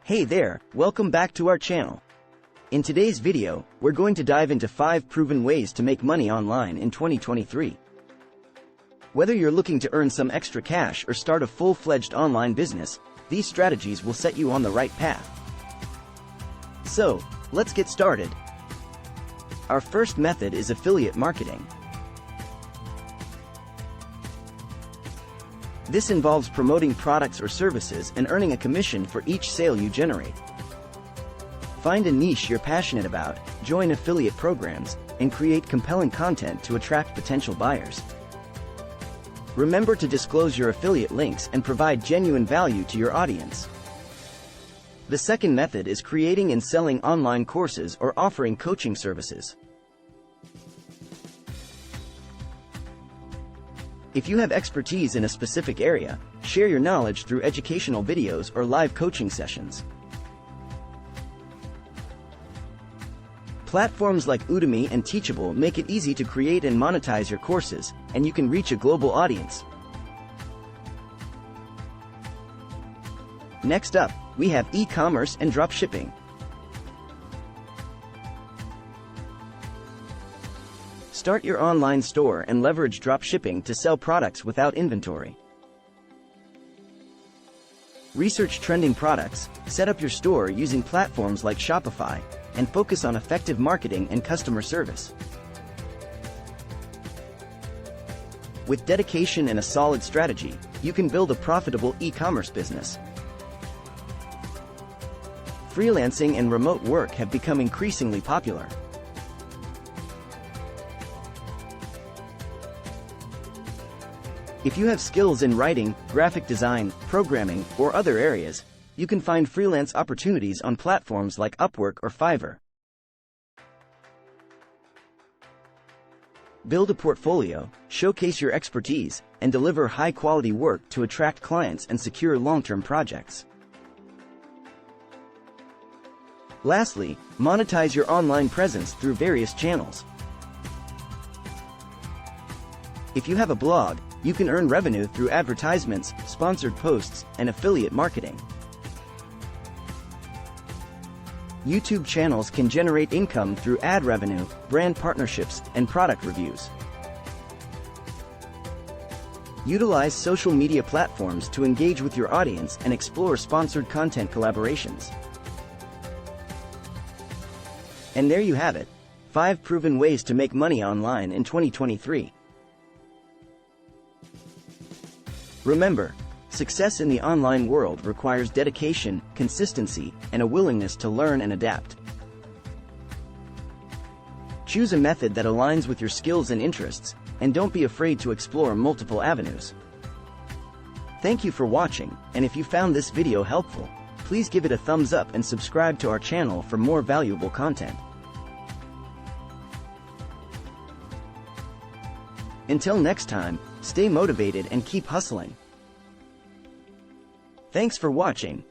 Hey there, welcome back to our channel. In today's video, we're going to dive into 5 proven ways to make money online in 2023. Whether you're looking to earn some extra cash or start a full-fledged online business, these strategies will set you on the right path. So, let's get started. Our first method is affiliate marketing. This involves promoting products or services and earning a commission for each sale you generate. Find a niche you're passionate about, join affiliate programs, and create compelling content to attract potential buyers. Remember to disclose your affiliate links and provide genuine value to your audience. The second method is creating and selling online courses or offering coaching services. If you have expertise in a specific area, share your knowledge through educational videos or live coaching sessions. Platforms like Udemy and Teachable make it easy to create and monetize your courses, and you can reach a global audience. Next up, we have e-commerce and dropshipping. Start your online store and leverage dropshipping to sell products without inventory. Research trending products, set up your store using platforms like Shopify, and focus on effective marketing and customer service. With dedication and a solid strategy, you can build a profitable e-commerce business. Freelancing and remote work have become increasingly popular. If you have skills in writing, graphic design, programming, or other areas, you can find freelance opportunities on platforms like Upwork or Fiverr. Build a portfolio, showcase your expertise, and deliver high-quality work to attract clients and secure long-term projects. Lastly, monetize your online presence through various channels. If you have a blog, you can earn revenue through advertisements, sponsored posts, and affiliate marketing. YouTube channels can generate income through ad revenue, brand partnerships, and product reviews. Utilize social media platforms to engage with your audience and explore sponsored content collaborations. And there you have it, 5 proven ways to make money online in 2023. Remember, success in the online world requires dedication, consistency, and a willingness to learn and adapt. Choose a method that aligns with your skills and interests, and don't be afraid to explore multiple avenues. Thank you for watching, and if you found this video helpful, please give it a thumbs up and subscribe to our channel for more valuable content. Until next time, stay motivated and keep hustling. Thanks for watching.